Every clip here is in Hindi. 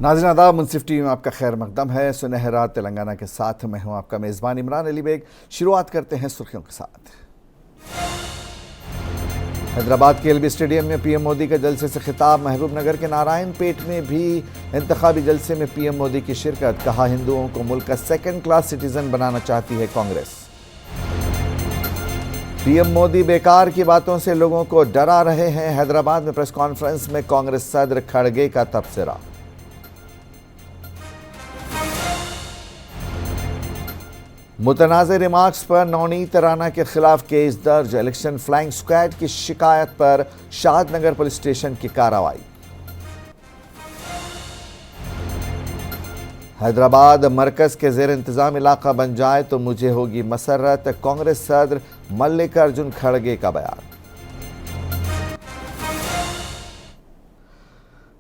नाज़रीन आदाब, मुनसिफ टीवी में आपका खैर मकदम है। सुनहरा तेलंगाना के साथ मैं हूं आपका मेज़बान इमरान अली बेग। शुरुआत करते हैं सुर्खियों के साथ। हैदराबाद के एलबी स्टेडियम में पीएम मोदी का जलसे से खिताब। महबूब नगर के नारायण पेट में भी इंतखाबी जलसे में पीएम मोदी की शिरकत। कहा, हिंदुओं को मुल्क का सेकंड क्लास सिटीजन बनाना चाहती है कांग्रेस। पीएम मोदी बेकार की बातों से लोगों को डरा रहे हैं। हैदराबाद में प्रेस कॉन्फ्रेंस में कांग्रेस सदर खड़गे का तबसरा। मुतनाज़ रिमार्क्स पर नवनीत राणा के खिलाफ केस दर्ज। इलेक्शन फ्लाइंग स्क्वाड की शिकायत पर शादनगर पुलिस स्टेशन की कार्रवाई। हैदराबाद मरकज के जेर इंतजाम इलाका बन जाए तो मुझे होगी मसरत। कांग्रेस सदर मल्लिकार्जुन खड़गे का बयान।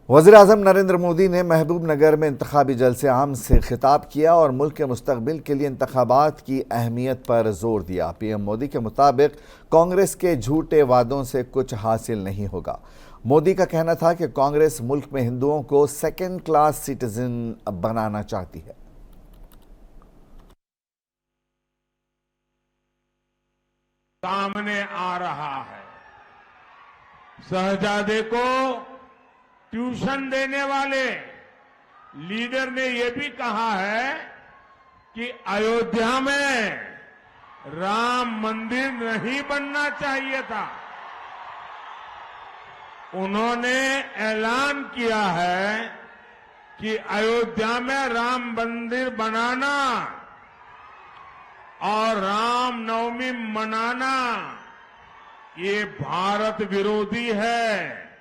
वज़ीर-ए-आज़म नरेंद्र मोदी ने महबूब नगर में इंतखाबी जलसे आम से खिताब किया और मुल्क के मुस्तकबिल के लिए इंतखाबात की अहमियत पर जोर दिया। पीएम मोदी के मुताबिक कांग्रेस के झूठे वादों से कुछ हासिल नहीं होगा। मोदी का कहना था कि कांग्रेस मुल्क में हिंदुओं को सेकंड क्लास सिटीजन बनाना चाहती है। सामने आ रहा है, शहजादे को ट्यूशन देने वाले लीडर ने यह भी कहा है कि अयोध्या में राम मंदिर नहीं बनना चाहिए था। उन्होंने ऐलान किया है कि अयोध्या में राम मंदिर बनाना और रामनवमी मनाना ये भारत विरोधी है,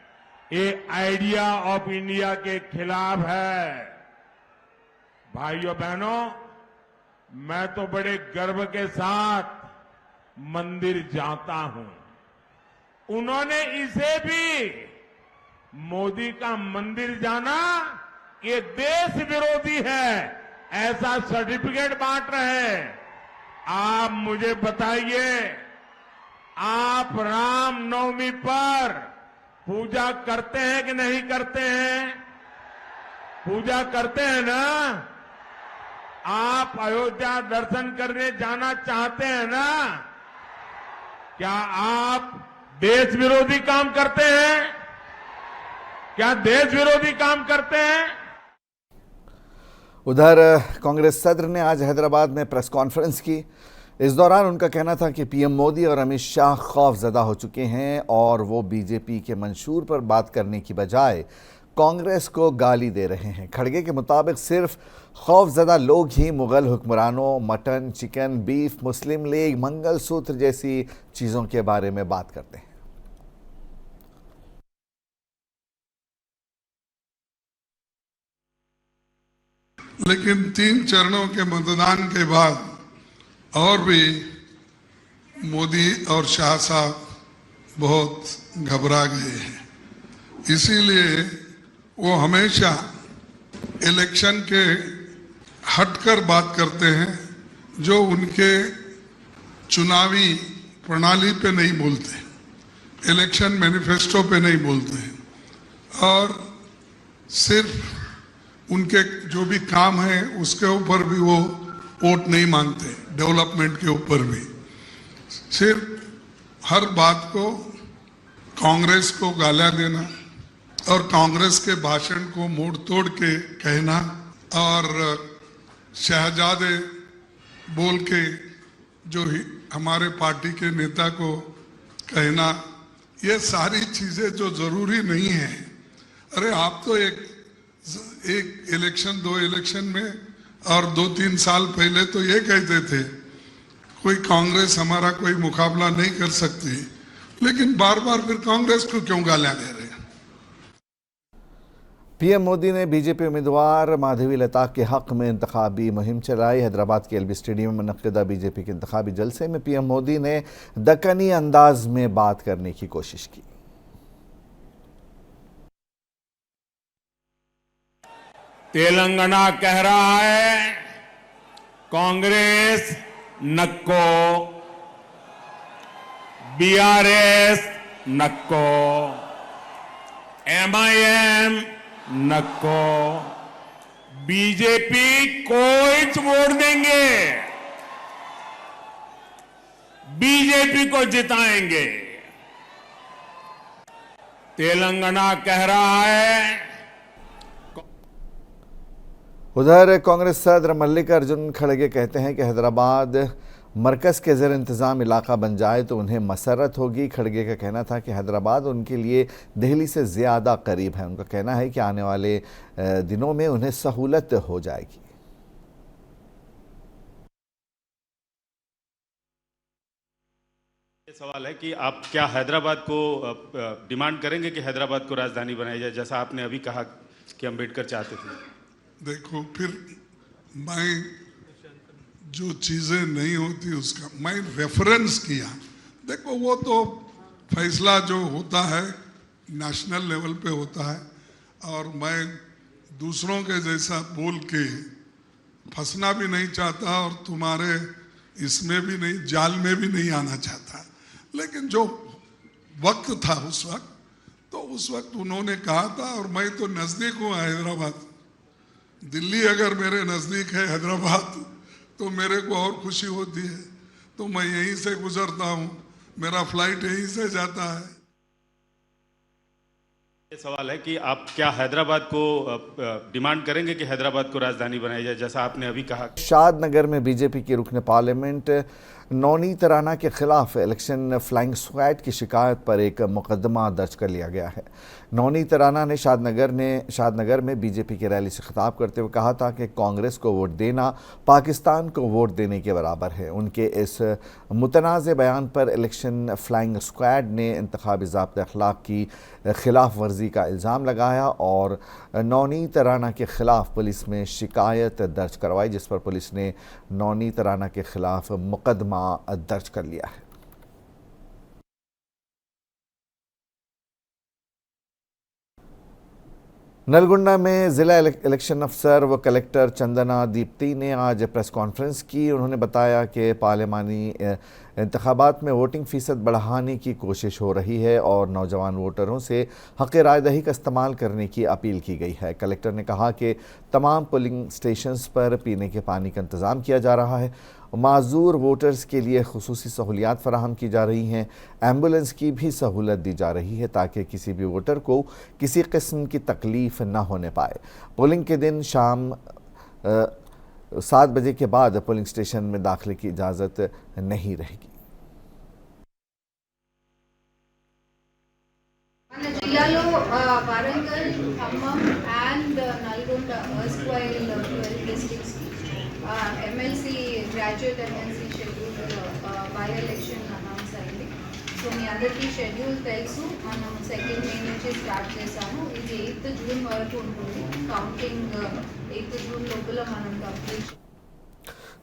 ये आइडिया ऑफ इंडिया के खिलाफ है। भाइयों बहनों, मैं तो बड़े गर्व के साथ मंदिर जाता हूं। उन्होंने इसे भी मोदी का मंदिर जाना ये देश विरोधी है ऐसा सर्टिफिकेट बांट रहे हैं। आप मुझे बताइए, आप रामनवमी पर पूजा करते हैं कि नहीं करते हैं? पूजा करते हैं ना? आप अयोध्या दर्शन करने जाना चाहते हैं ना? क्या आप देश विरोधी काम करते हैं? क्या देश विरोधी काम करते हैं? उधर कांग्रेस सदर ने आज हैदराबाद में प्रेस कॉन्फ्रेंस की। इस दौरान उनका कहना था कि पीएम मोदी और अमित शाह खौफजदा हो चुके हैं और वो बीजेपी के मंशूर पर बात करने की बजाय कांग्रेस को गाली दे रहे हैं। खड़गे के मुताबिक सिर्फ खौफजदा लोग ही मुगल हुक्मरानों, मटन, चिकन, बीफ, मुस्लिम लीग, मंगलसूत्र जैसी चीज़ों के बारे में बात करते हैं। लेकिन 3 चरणों के मतदान के बाद और भी मोदी और शाह साहब बहुत घबरा गए हैं। इसीलिए वो हमेशा इलेक्शन के हटकर बात करते हैं, जो उनके चुनावी प्रणाली पे नहीं बोलते, इलेक्शन मैनिफेस्टो पे नहीं बोलते हैं और सिर्फ उनके जो भी काम है उसके ऊपर भी वो वोट नहीं मांगते, डेवलपमेंट के ऊपर भी। सिर्फ हर बात को कांग्रेस को गालियां देना और कांग्रेस के भाषण को मोड़ तोड़ के कहना और शहजादे बोल के जो हमारे पार्टी के नेता को कहना, ये सारी चीजें जो जरूरी नहीं है। अरे आप तो एक इलेक्शन 2 इलेक्शन में और 2-3 साल पहले तो ये कहते थे कोई कांग्रेस हमारा कोई मुकाबला नहीं कर सकती, लेकिन बार बार फिर कांग्रेस को क्यों गालियां दे रहे हैं? पीएम मोदी ने बीजेपी उम्मीदवार माधवी लता के हक में इंतखाबी मुहिम चलाई। हैदराबाद के एलबी स्टेडियम में मुनक्किदा बीजेपी के इंतखाबी जलसे में पीएम मोदी ने दक्कनी अंदाज में बात करने की कोशिश की। तेलंगाना कह रहा है कांग्रेस नक्को, बीआरएस नक्को, एमआईएम नक्को, बीजेपी कोई वोट देंगे, बीजेपी को जिताएंगे। तेलंगाना कह रहा है। उधर कांग्रेस सदर मल्लिकार्जुन खड़गे कहते हैं कि हैदराबाद मरकज के ज़ेर इंतज़ाम इलाका बन जाए तो उन्हें मसरत होगी। खड़गे का कहना था कि हैदराबाद उनके लिए दिल्ली से ज़्यादा करीब है। उनका कहना है कि आने वाले दिनों में उन्हें सहूलत हो जाएगी। सवाल है कि आप क्या हैदराबाद को डिमांड करेंगे कि हैदराबाद को राजधानी बनाई जाए, जैसा आपने अभी कहा कि अम्बेडकर चाहते थे? देखो, फिर मैं जो चीज़ें नहीं होती उसका मैं रेफरेंस किया। देखो, वो तो फैसला जो होता है नेशनल लेवल पे होता है, और मैं दूसरों के जैसा बोल के फंसना भी नहीं चाहता और तुम्हारे इसमें भी नहीं, जाल में भी नहीं आना चाहता। लेकिन जो वक्त था उस वक्त, तो उस वक्त उन्होंने कहा था, और मैं तो नज़दीक हूँ हैदराबाद। दिल्ली अगर मेरे नज़दीक है हैदराबाद तो मेरे को और खुशी होती है। तो मैं यहीं से गुजरता हूँ, मेरा फ्लाइट यहीं से जाता है। ये सवाल है कि आप क्या हैदराबाद को डिमांड करेंगे कि हैदराबाद को राजधानी बनाई जाए, जैसा आपने अभी कहा? शादनगर में बीजेपी के रुकन पार्लियामेंट नवनीत राणा के खिलाफ इलेक्शन फ्लाइंग स्क्वाड की शिकायत पर एक मुकदमा दर्ज कर लिया गया है। नवनीत राणा ने शादनगर में बीजेपी की रैली से खिताब करते हुए कहा था कि कांग्रेस को वोट देना पाकिस्तान को वोट देने के बराबर है। उनके इस मुतनाज़ बयान पर इलेक्शन फ्लाइंग स्क्वाड ने इंतखाबी ज़ाब्ते अखलाक की खिलाफ वर्जी का इल्ज़ाम लगाया और नवनीत राणा के खिलाफ पुलिस में शिकायत दर्ज करवाई, जिस पर पुलिस ने नवनीत राणा के खिलाफ मुकदमा दर्ज कर लिया है। नलगुंडा में ज़िला इलेक्शन अफसर व कलेक्टर चंदना दीप्ति ने आज प्रेस कॉन्फ्रेंस की। उन्होंने बताया कि पार्लियामानी इंतखाबात में वोटिंग फ़ीसद बढ़ाने की कोशिश हो रही है और नौजवान वोटरों से हक़ राय दही का इस्तेमाल करने की अपील की गई है। कलेक्टर ने कहा कि तमाम पोलिंग स्टेशंस पर पीने के पानी का इंतज़ाम किया जा रहा है। माजूर वोटर्स के लिए खुसूसी सहूलियात फराहम की जा रही हैं। एम्बुलेंस की भी सहूलत दी जा रही है ताकि किसी भी वोटर को किसी किस्म की तकलीफ़ न होने पाए। पोलिंग के दिन शाम 7 बजे के बाद पोलिंग स्टेशन में दाखिले की इजाज़त नहीं रहेगी। మన జిల్లాలో Warangal, Khammam and Nalgonda erstwhile 12 districts MLC graduate MLC schedule by election announce అయింది. సో మీ అందరికీ షెడ్యూల్ తెలుసు. మనం 2nd మే నుంచి స్టార్ట్ చేసాము. ఇది 8th జూన్ వరకు ఉంటుంది. కౌంటింగ్ 8th జూన్ లోపల మనం కంప్లీట్।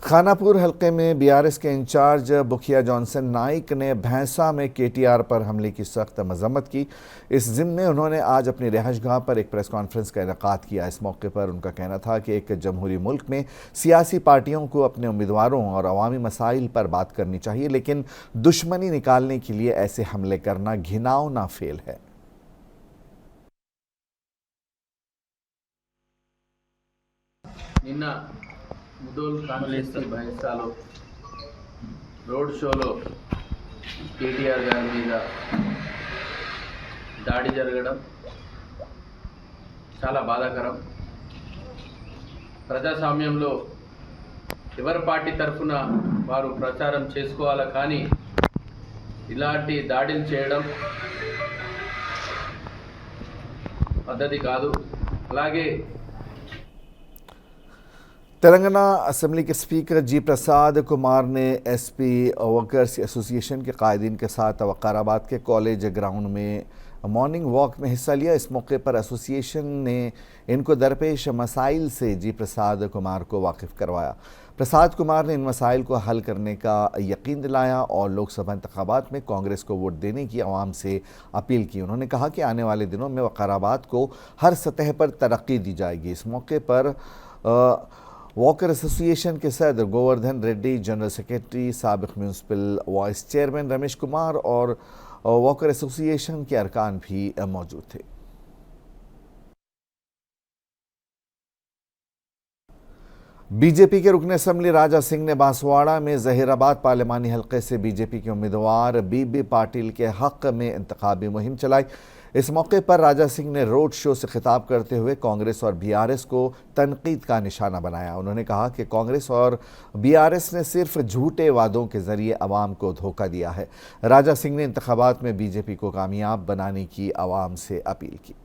खानापुर हल्के में बीआरएस के इंचार्ज बुखिया जॉनसन नाइक ने भैंसा में केटीआर पर हमले की सख्त मजम्मत की। इस ज़िम्मे में उन्होंने आज अपनी रिहाइशगाह पर एक प्रेस कॉन्फ्रेंस का इनेकाद किया। इस मौके पर उनका कहना था कि एक जमहूरी मुल्क में सियासी पार्टियों को अपने उम्मीदवारों और अवामी मसाइल पर बात करनी चाहिए, लेकिन दुश्मनी निकालने के लिए ऐसे हमले करना घिनौना फेल है। ముదోల్ కాంగ్రెస్ బైసాలో రోడ్ షోలో కేటీఆర్ గారి మీద దాడి జరగడం చాలా బాధాకరం. ప్రజాస్వామ్యంలో ఎవరి పార్టీ తరఫున వారు ప్రచారం చేసుకోవాలా, కానీ ఇలాంటి దాడులు చేయడం పద్ధతి కాదు. అలాగే तेलंगाना असेंबली के स्पीकर जी प्रसाद कुमार ने एसपी वर्कर्स एसोसिएशन के कायदीन के साथ वकाराबाद के कॉलेज ग्राउंड में मॉर्निंग वॉक में हिस्सा लिया। इस मौके पर एसोसिएशन ने इनको दरपेश मसाइल से जी प्रसाद कुमार को वाकिफ़ करवाया। प्रसाद कुमार ने इन मसाइल को हल करने का यकीन दिलाया और लोकसभा इंतखाबात में कांग्रेस को वोट देने की आवाम से अपील की। उन्होंने कहा कि आने वाले दिनों में वकाराबाद को हर सतह पर तरक्की दी जाएगी। इस मौके पर वॉकर एसोसिएशन के सदर गोवर्धन रेड्डी, जनरल सेक्रेटरी, साबिक municipal vice chairman Ramesh Kumar और वॉकर एसोसिएशन के अरकान भी मौजूद थे। बीजेपी के रुकन असम्बली राजा सिंह ने बांसवाड़ा में जहीराबाद पार्लिमानी हलके से बीजेपी के उम्मीदवार बीबी पाटिल के हक में इंतखाबी मुहिम चलाई। इस मौके पर राजा सिंह ने रोड शो से खिताब करते हुए कांग्रेस और बीआरएस को तनकीद का निशाना बनाया। उन्होंने कहा कि कांग्रेस और बीआरएस ने सिर्फ झूठे वादों के जरिए अवाम को धोखा दिया है। राजा सिंह ने इंतखाबात में बीजेपी को कामयाब बनाने की अवाम से अपील की।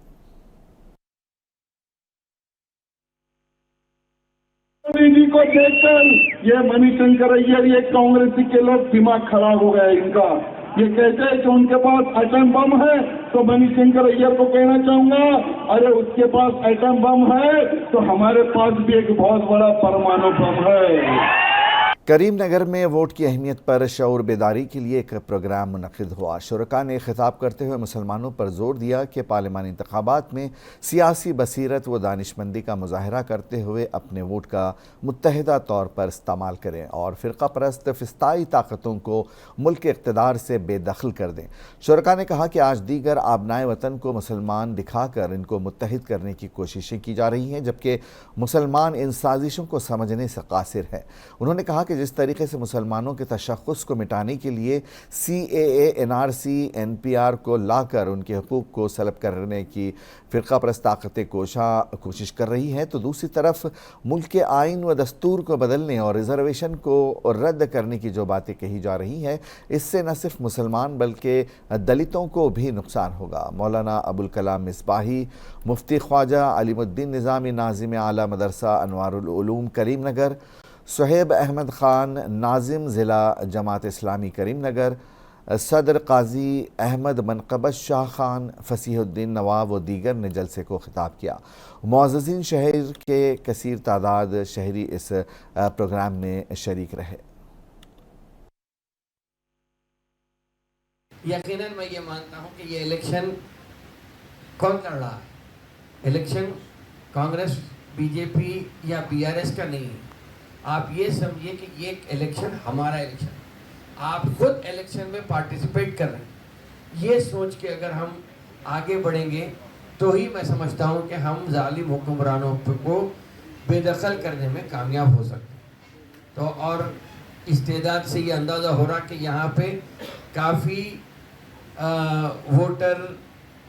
मोदी जी को देखकर ये मणिशंकर अय्यर, ये कांग्रेसी के लोग दिमाग खराब हो गया इनका। ये कहते हैं कि उनके पास एटम बम है, तो मणिशंकर अय्यर को कहना चाहूंगा, अरे उसके पास एटम बम है तो हमारे पास भी एक बहुत बड़ा परमाणु बम है। करीमनगर में वोट की अहमियत पर शऊर बेदारी के लिए एक प्रोग्राम मुनक़िद हुआ। शुरका ने खिताब करते हुए मुसलमानों पर जोर दिया कि पार्लिमानी इंतखाबात में सियासी बसीरत व दानिशमंदी का मुजाहरा करते हुए अपने वोट का मुत्तहिदा तौर पर इस्तेमाल करें और फ़िरका परस्त फ़िस्ताई ताकतों को मुल्क के इक़्तिदार से बेदखल कर दें। शुरका ने कहा कि आज दीगर आबनाए वतन को मुसलमान दिखाकर इनको मुत्तहिद करने की कोशिशें की जा रही हैं, जबकि मुसलमान इन साजिशों को समझने से कासिर है। उन्होंने कहा कि जिस तरीके से मुसलमानों के तशख़्ख़ुस को मिटाने के लिए CAA, NRC, NPR को लाकर उनके हकूक़ को सलब करने की फ़िरका परस्त ताकतें कोशिश कर रही हैं, तो दूसरी तरफ मुल्क के आइन व दस्तूर को बदलने और रिजर्वेशन को रद्द करने की जो बातें कही जा रही हैं, इससे न सिर्फ मुसलमान बल्कि दलितों को भी नुकसान होगा। मौलाना अबुल कलाम मिसबाही, मुफ्ती ख्वाजा अलीमुद्दीन निज़ामी, नाज़िम आला मदरसा अनवारुल उलूम करीमनगर, सुहेब अहमद ख़ान, नाजिम ज़िला जमात इस्लामी करीमनगर, सदर काजी अहमद मनकबत शाह खान, फसीहुद्दीन नवाब व दीगर ने जलसे को खिताब किया। मुअज़्ज़िज़ीन शहर के कसीर तादाद शहरी इस प्रोग्राम में शरीक रहे। यकीनन मैं ये मानता हूँ कि ये इलेक्शन कौन कर रहा है? इलेक्शन कांग्रेस, बीजेपी या बीआरएस का नहीं है। आप ये समझिए कि ये इलेक्शन हमारा इलेक्शन, आप खुद इलेक्शन में पार्टिसिपेट कर रहे हैं। ये सोच के अगर हम आगे बढ़ेंगे तो ही मैं समझता हूँ कि हम जालिम हुक्मरानों को बेदखल करने में कामयाब हो सकते हैं। तो और इस्तेदाद से ये अंदाज़ा हो रहा कि यहाँ पे काफ़ी वोटर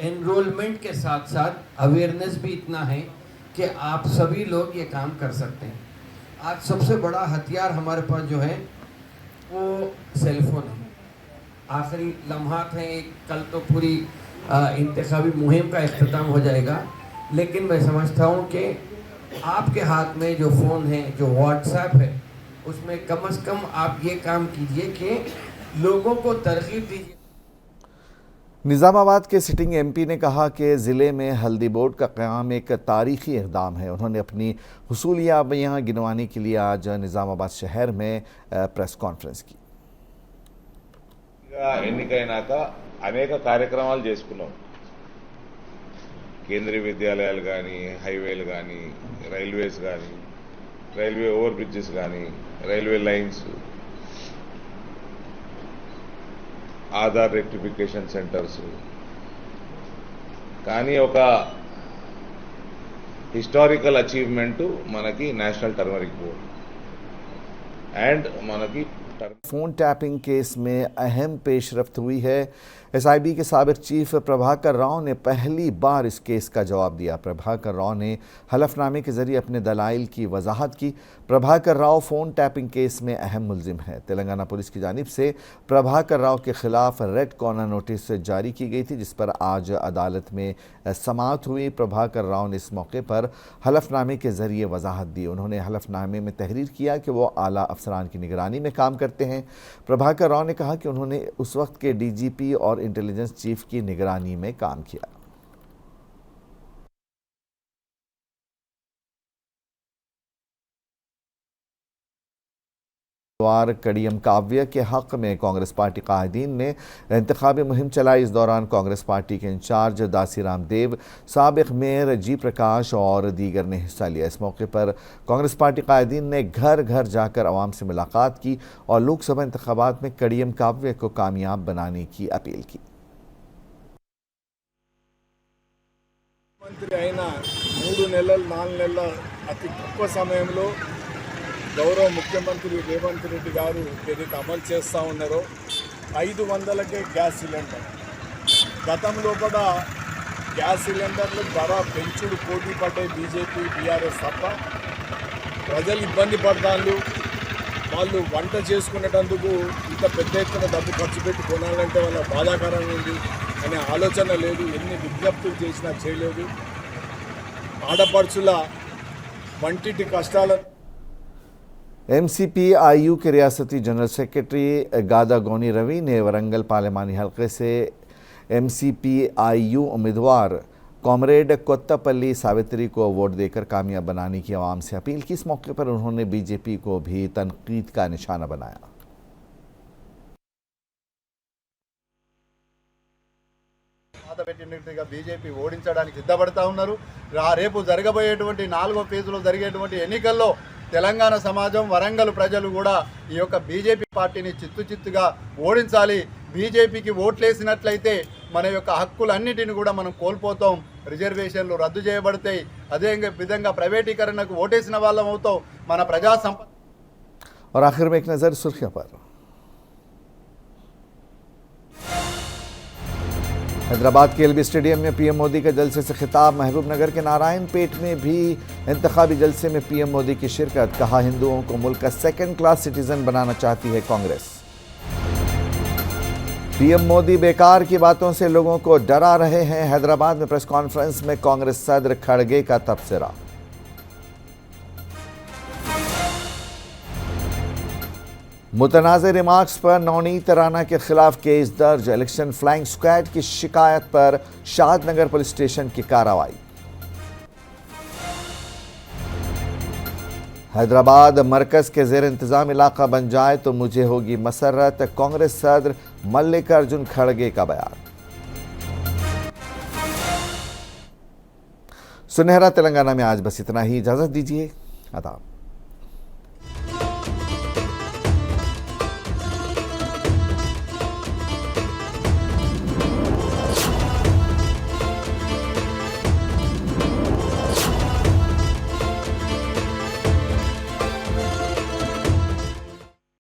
एनरोलमेंट के साथ साथ अवेयरनेस भी इतना है कि आप सभी लोग ये काम कर सकते हैं। आज सबसे बड़ा हथियार हमारे पास जो है वो सेलफोन है। आखिरी लम्हात हैं, कल तो पूरी इंतखाबी मुहिम का इख्तिताम हो जाएगा, लेकिन मैं समझता हूँ कि आपके हाथ में जो फ़ोन है, जो व्हाट्सएप है, उसमें कम से कम आप ये काम कीजिए कि लोगों को तरगीब दीजिए। निज़ामाबाद के सिटिंग MP ने कहा कि ज़िले में हल्दी बोर्ड का क़याम एक तारीख़ी इक़दाम है। उन्होंने अपनी हुसूलियाबियाँ गिनवाने के लिए आज निज़ामाबाद शहर में प्रेस कॉन्फ्रेंस की। ఎన్నికైనాక అనేక కార్యక్రమాలు చేసుకున్నాం. కేంద్రీయ విద్యాలయాలు కానీ, హైవేలు కానీ, రైల్వేస్ కానీ, రైల్వే ఓవర్ బ్రిడ్జెస్ కానీ, railway lines, Aadhaar rectification centres, కానీ ఒక హిస్టారికల్ అచీవ్మెంట్ మనకి నేషనల్ టర్మరిక్ బోర్డ్ అండ్ మనకి फ़ोन टैपिंग केस में अहम पेशरफ्त हुई है। SIB के साबिक़ चीफ प्रभाकर राव ने पहली बार इस केस का जवाब दिया। प्रभाकर राव ने हलफनामे के जरिए अपने दलाइल की वजाहत की। Prabhakar Rao phone tapping case में अहम मुलजिम है। तेलंगाना पुलिस की जानिब से प्रभाकर राव के खिलाफ रेड कॉर्नर नोटिस जारी की गई थी, जिस पर आज अदालत में समाअत हुई। प्रभाकर राव ने इस मौके पर हलफनामे के जरिए वजाहत दी। उन्होंने हलफनामे में तहरीर किया कि वो आला अफसरान की निगरानी में काम करते हैं। प्रभाकर राव ने कहा कि उन्होंने उस वक्त के DGP और इंटेलिजेंस चीफ की निगरानी में काम किया। कड़ियम काव्य के हक में कांग्रेस पार्टी कायदीन ने इंतखाबी मुहिम चलाई। इस दौरान कांग्रेस पार्टी के इंचार्ज दासीराम देव, साबिक मेयर G प्रकाश और दीगर ने हिस्सा लिया। इस मौके पर कांग्रेस पार्टी कायदीन ने घर घर जाकर आवाम से मुलाकात की और लोकसभा इंतखाबात में कड़ियम काव्य को कामयाब बनाने की अपील की। మంత్రి అయిన 3 నెలలు 4 నెలల అతి తక్కువ సమయంలో గౌరవ ముఖ్యమంత్రి రేవంత్ రెడ్డి గారు ఏదైతే అమలు చేస్తూ ఉన్నారో 500కే గ్యాస్ సిలిండర్. గతంలో కూడా గ్యాస్ సిలిండర్లు ధర పెంచుడు పోటీ పడ్డాయి బీజేపీ బీఆర్ఎస్ తప్ప. ప్రజలు ఇబ్బంది పడతాళ్ళు. వాళ్ళు వంట చేసుకునేటందుకు ఇంత పెద్ద ఎత్తున డబ్బు ఖర్చు పెట్టి కొనాలంటే వాళ్ళ బాధాకరంగా ఉంది అనే ఆలోచన లేదు. ఎన్ని విజ్ఞప్తులు చేసినా చేయలేదు. ఆడపడుచుల వంటింటి కష్టాల एमसीपी आईयू के रियासती जनरल सेक्रेटरी गादा गोनी रवि ने वरंगल पार्लिमानी हलके से एमसीपी आईयू उम्मीदवार कॉमरेड कोत्तापल्ली सावित्री को वोट देकर कामयाब बनाने की आवाम से अपील की। इस मौके पर उन्होंने बीजेपी को भी तनकीद का निशाना बनाया। బీజేపీ ఓడించడానికి సిద్ధపడతా ఉన్నారు. రేపు జరగబోయేటువంటి 4వ ఫేజ్లో జరిగేటువంటి ఎన్నికల్లో తెలంగాణ సమాజం వరంగల్ ప్రజలు కూడా ఈ యొక్క బీజేపీ పార్టీని చిత్తుగా ఓడించాలి. బీజేపీకి ఓట్లేసినట్లయితే మన యొక్క హక్కులన్నిటిని కూడా మనం కోల్పోతాం. రిజర్వేషన్లు రద్దు చేయబడతాయి. అదే విధంగా ప్రైవేటీకరణకు ఓటేసిన వాళ్ళం అవుతాం. మన ప్రజా సంపద. और आखिर में एक नज़र सुर्खियों पर। हैदराबाद के एलबी स्टेडियम में पीएम मोदी के जलसे से खिताब। महबूबनगर के नारायणपेट में भी इंतखाबी जलसे में पीएम मोदी की शिरकत। कहा, हिंदुओं को मुल्क का सेकंड क्लास सिटीजन बनाना चाहती है कांग्रेस। पीएम मोदी बेकार की बातों से लोगों को डरा रहे हैं। हैदराबाद में प्रेस कॉन्फ्रेंस में कांग्रेस सदर खड़गे का तबसरा। मुतनाज़ रिमार्क्स पर नवनीत राणा के खिलाफ केस दर्ज। इलेक्शन फ्लाइंग स्क्वाड की शिकायत पर शादनगर पुलिस स्टेशन की कार्रवाई। हैदराबाद मरकज के जेर इंतजाम इलाका बन जाए तो मुझे होगी मसरत। कांग्रेस सदर मल्लिकार्जुन खड़गे का बयान। सुनहरा तेलंगाना में आज बस इतना ही। इजाजत दीजिए। आदाब।